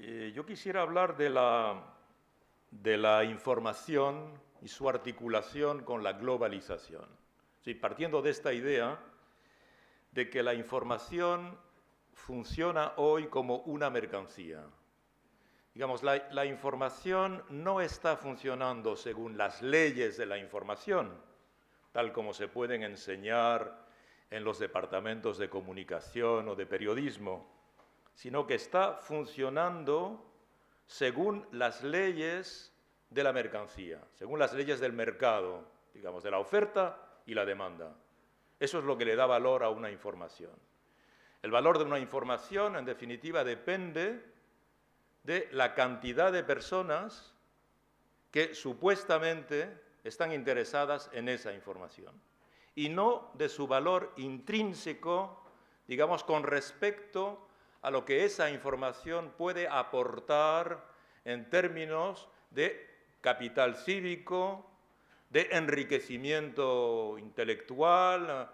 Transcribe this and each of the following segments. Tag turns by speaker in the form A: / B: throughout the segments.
A: Yo quisiera hablar de la información y su articulación con la globalización. Sí, partiendo de esta idea de que la información funciona hoy como una mercancía. Digamos, la información no está funcionando según las leyes de la información, tal como se pueden enseñar en los departamentos de comunicación o de periodismo, sino que está funcionando según las leyes de la mercancía, según las leyes del mercado, digamos, de la oferta y la demanda. Eso es lo que le da valor a una información. El valor de una información, en definitiva, depende de la cantidad de personas que supuestamente están interesadas en esa información y no de su valor intrínseco, digamos, con respecto a lo que esa información puede aportar en términos de capital cívico, de enriquecimiento intelectual,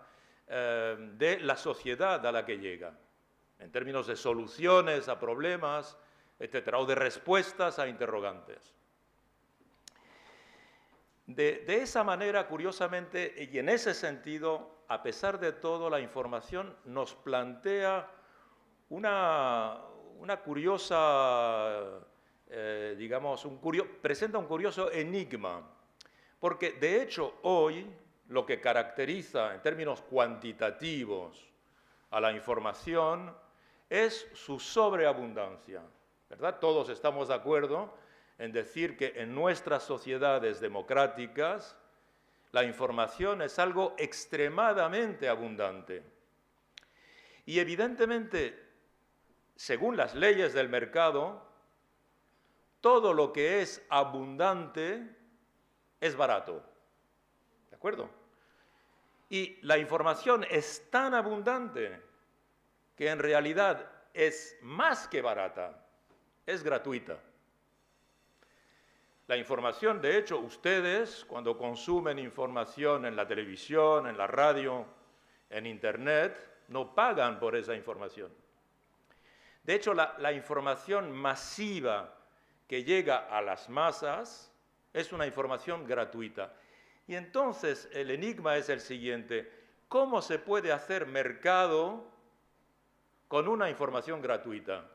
A: de la sociedad a la que llega, en términos de soluciones a problemas, etcétera, o de respuestas a interrogantes. De esa manera, curiosamente, y en ese sentido, a pesar de todo, la información nos plantea una curiosa, digamos, presenta un curioso enigma, porque de hecho hoy lo que caracteriza en términos cuantitativos a la información es su sobreabundancia, ¿verdad? Todos estamos de acuerdo en decir que en nuestras sociedades democráticas la información es algo extremadamente abundante. Y evidentemente, según las leyes del mercado, todo lo que es abundante es barato. ¿De acuerdo? Y la información es tan abundante que en realidad es más que barata, es gratuita. La información, de hecho, ustedes cuando consumen información en la televisión, en la radio, en Internet, no pagan por esa información. De hecho, la información masiva que llega a las masas es una información gratuita. Y entonces el enigma es el siguiente: ¿cómo se puede hacer mercado con una información gratuita?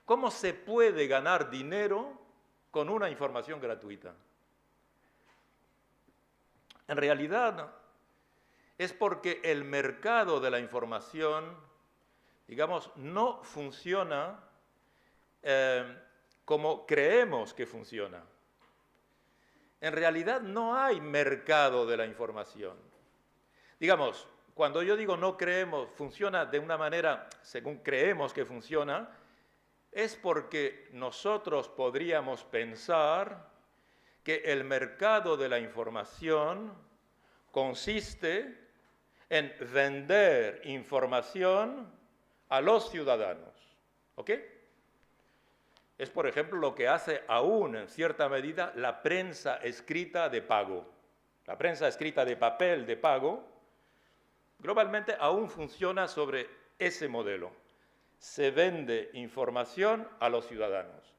A: ¿Cómo se puede ganar dinero con una información gratuita? En realidad, es porque el mercado de la información, digamos, no funciona como creemos que funciona. En realidad no hay mercado de la información. Digamos, cuando yo digo no creemos, funciona de una manera según creemos que funciona, es porque nosotros podríamos pensar que el mercado de la información consiste en vender información a los ciudadanos. ¿Ok? Es, por ejemplo, lo que hace aún, en cierta medida, la prensa escrita de pago. La prensa escrita de papel de pago, globalmente aún funciona sobre ese modelo. Se vende información a los ciudadanos.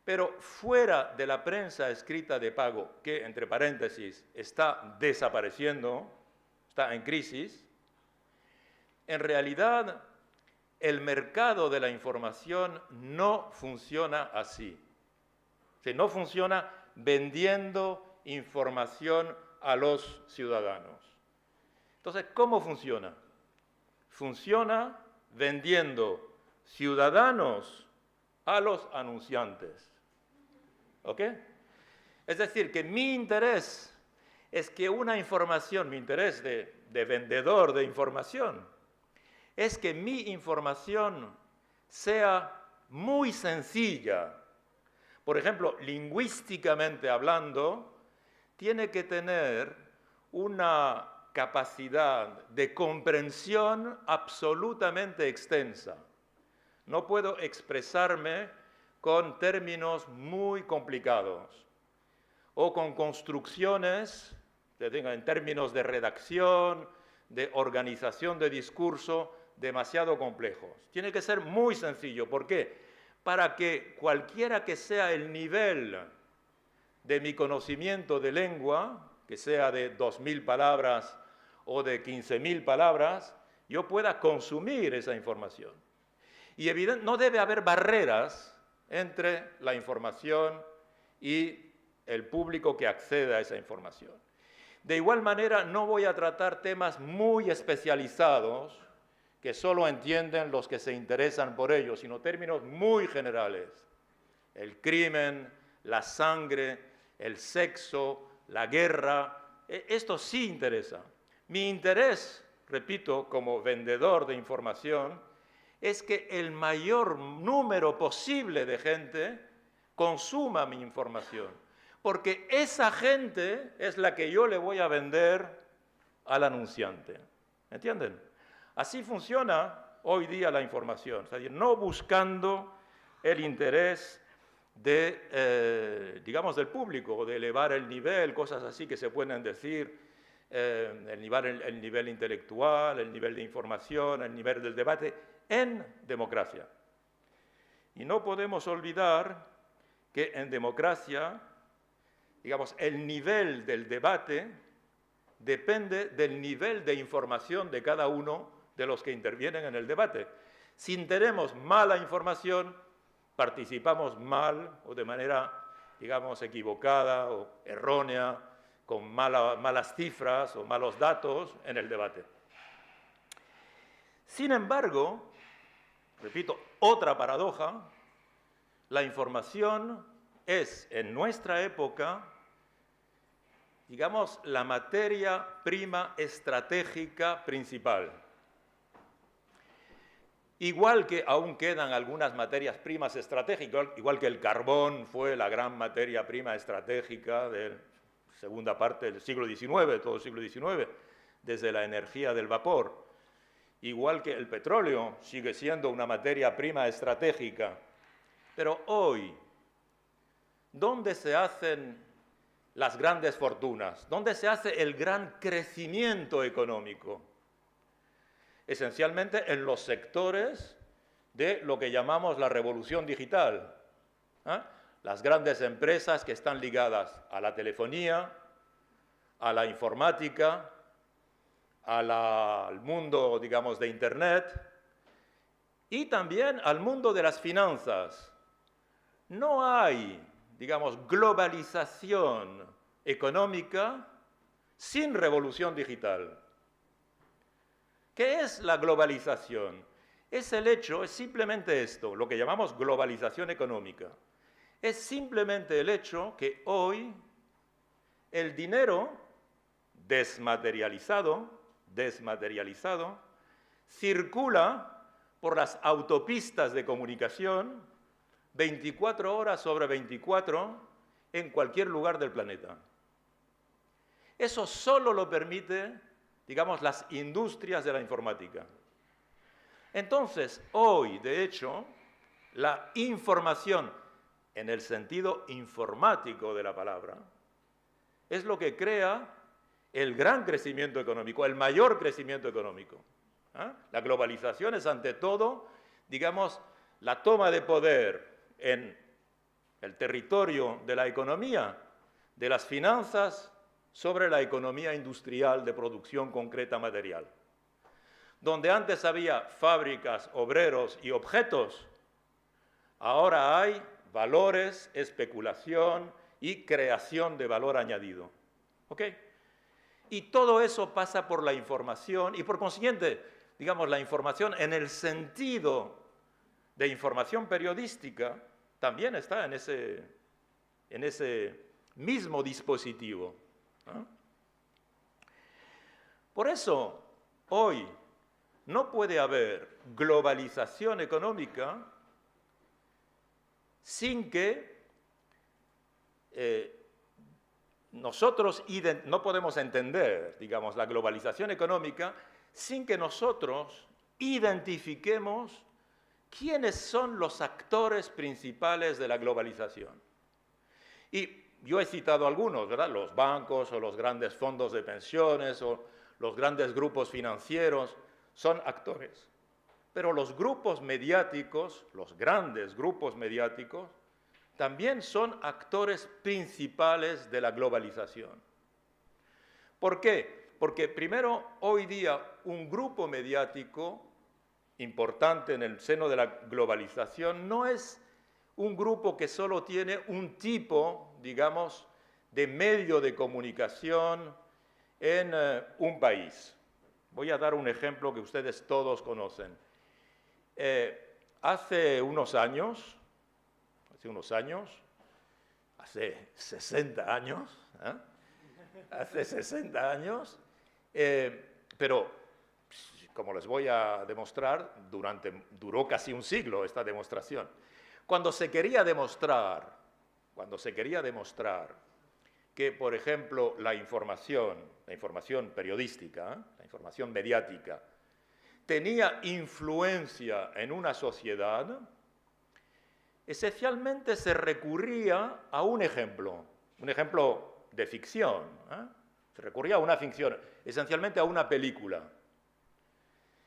A: Pero fuera de la prensa escrita de pago, que, entre paréntesis, está desapareciendo, está en crisis, en realidad el mercado de la información no funciona así. O sea, no funciona vendiendo información a los ciudadanos. Entonces, ¿cómo funciona? Funciona vendiendo ciudadanos a los anunciantes. ¿Ok? Es decir, que mi interés es que una información, mi interés de vendedor de información, es que mi información sea muy sencilla. Por ejemplo, lingüísticamente hablando, tiene que tener una capacidad de comprensión absolutamente extensa. No puedo expresarme con términos muy complicados o con construcciones, en términos de redacción, de organización de discurso, demasiado complejos. Tiene que ser muy sencillo. ¿Por qué? para que cualquiera que sea el nivel de mi conocimiento de lengua, que sea de 2.000 palabras o de 15.000 palabras, yo pueda consumir esa información. Y evidentemente no debe haber barreras entre la información y el público que accede a esa información. De igual manera, no voy a tratar temas muy especializados que solo entienden los que se interesan por ellos, sino términos muy generales. El crimen, la sangre, el sexo, la guerra, esto sí interesa. Mi interés, repito, como vendedor de información, es que el mayor número posible de gente consuma mi información, porque esa gente es la que yo le voy a vender al anunciante. ¿Entienden? Así funciona hoy día la información, es decir, no buscando el interés digamos, del público, de elevar el nivel, cosas así que se pueden decir, elevar el nivel intelectual, el nivel de información, el nivel del debate, en democracia. Y no podemos olvidar que en democracia, digamos, el nivel del debate depende del nivel de información de cada uno de los que intervienen en el debate. Si tenemos mala información, participamos mal o de manera, digamos, equivocada o errónea, con malas cifras o malos datos en el debate. Sin embargo, repito, otra paradoja, la información es, en nuestra época, digamos, la materia prima estratégica principal. Igual que aún quedan algunas materias primas estratégicas, igual que el carbón fue la gran materia prima estratégica de la segunda parte del siglo XIX, todo el siglo XIX, desde la energía del vapor. Igual que el petróleo sigue siendo una materia prima estratégica. Pero hoy, ¿dónde se hacen las grandes fortunas? ¿Dónde se hace el gran crecimiento económico? Esencialmente en los sectores de lo que llamamos la revolución digital. Las grandes empresas que están ligadas a la telefonía, a la informática, al mundo, digamos, de Internet y también al mundo de las finanzas. No hay, digamos, globalización económica sin revolución digital. ¿Qué es la globalización? Es simplemente esto, lo que llamamos globalización económica. Es simplemente el hecho que hoy el dinero desmaterializado, circula por las autopistas de comunicación 24 horas sobre 24 en cualquier lugar del planeta. Eso solo lo permite, digamos, las industrias de la informática. Entonces, hoy, de hecho, la información, en el sentido informático de la palabra, es lo que crea el gran crecimiento económico, el mayor crecimiento económico. La globalización es, ante todo, digamos, la toma de poder en el territorio de la economía, de las finanzas, sobre la economía industrial de producción concreta material. Donde antes había fábricas, obreros y objetos, ahora hay valores, especulación y creación de valor añadido. ¿Ok? Y todo eso pasa por la información y, por consiguiente, digamos, la información en el sentido de información periodística también está en ese mismo dispositivo. Por eso, hoy no puede haber globalización económica sin que nosotros no podemos entender, digamos, la globalización económica sin que nosotros identifiquemos quiénes son los actores principales de la globalización. Y yo he citado algunos, ¿verdad? Los bancos o los grandes fondos de pensiones o los grandes grupos financieros son actores. pero los grupos mediáticos, los grandes grupos mediáticos, también son actores principales de la globalización. ¿Por qué? Porque primero, hoy día, un grupo mediático importante en el seno de la globalización no es un grupo que solo tiene un tipo, digamos, de medio de comunicación en un país. Voy a dar un ejemplo que ustedes todos conocen. Hace 60 años, hace 60 años, pero como les voy a demostrar, duró casi un siglo esta demostración. Cuando se quería demostrar que, por ejemplo, la información periodística, la información mediática, tenía influencia en una sociedad, esencialmente se recurría a un ejemplo de ficción. Se recurría a una ficción, esencialmente a una película.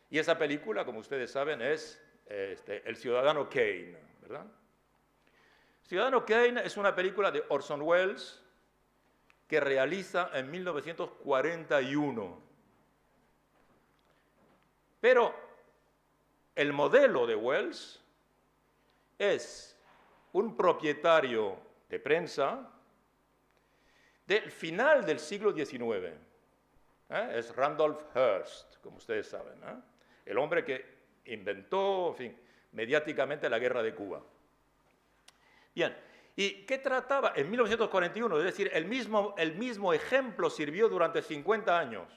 A: Y esa película, como ustedes saben, es El Ciudadano Kane, ¿verdad? Ciudadano Kane es una película de Orson Welles que realiza en 1941. Pero el modelo de Welles es un propietario de prensa del final del siglo XIX. Es Randolph Hearst, como ustedes saben, el hombre que inventó, en fin, mediáticamente la guerra de Cuba. Bien, ¿y qué trataba? En 1941, es decir, el mismo ejemplo sirvió durante 50 años.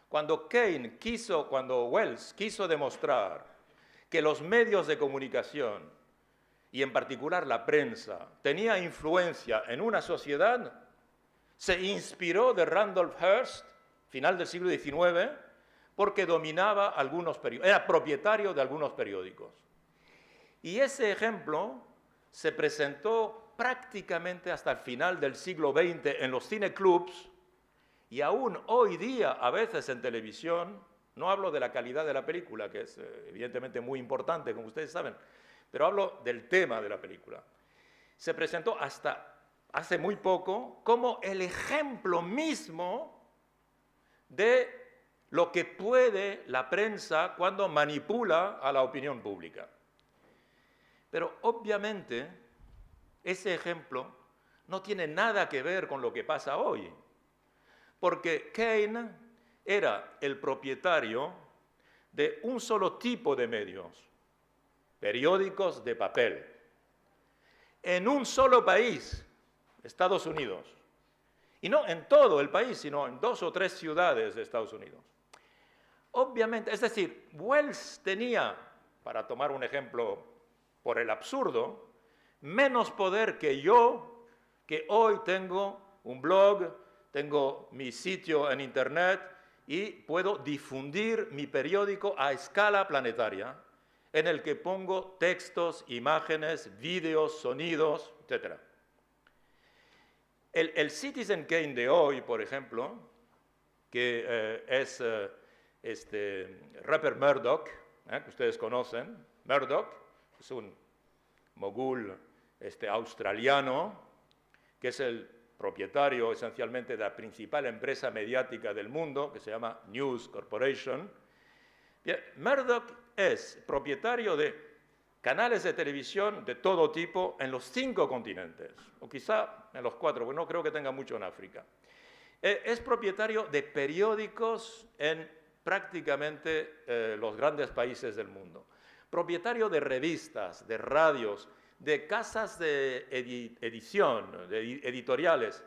A: Cuando Welles quiso demostrar que los medios de comunicación, y en particular la prensa, tenía influencia en una sociedad, se inspiró de Randolph Hearst, final del siglo XIX, porque dominaba algunos periódicos, era propietario de algunos periódicos. Y ese ejemplo se presentó prácticamente hasta el final del siglo XX en los cineclubs, y aún hoy día, a veces en televisión, no hablo de la calidad de la película, que es evidentemente muy importante, como ustedes saben, pero hablo del tema de la película. Se presentó hasta hace muy poco como el ejemplo mismo de lo que puede la prensa cuando manipula a la opinión pública. Pero obviamente ese ejemplo no tiene nada que ver con lo que pasa hoy, porque Kane era el propietario de un solo tipo de medios, periódicos de papel, en un solo país, Estados Unidos. Y no en todo el país, sino en 2 o 3 ciudades de Estados Unidos. Obviamente, es decir, Welles tenía, para tomar un ejemplo por el absurdo, menos poder que yo, que hoy tengo un blog, tengo mi sitio en Internet y puedo difundir mi periódico a escala planetaria, en el que pongo textos, imágenes, vídeos, sonidos, etc. El Citizen Kane de hoy, por ejemplo, que es Rupert Murdoch, que ustedes conocen. Murdoch es un mogul australiano, que es el propietario esencialmente de la principal empresa mediática del mundo, que se llama News Corporation. Bien, Murdoch es propietario de canales de televisión de todo tipo en los 5 continentes, o quizá en los 4, porque no creo que tenga mucho en África. Es propietario de periódicos en prácticamente los grandes países del mundo. Propietario de revistas, de radios, de casas de edición, de editoriales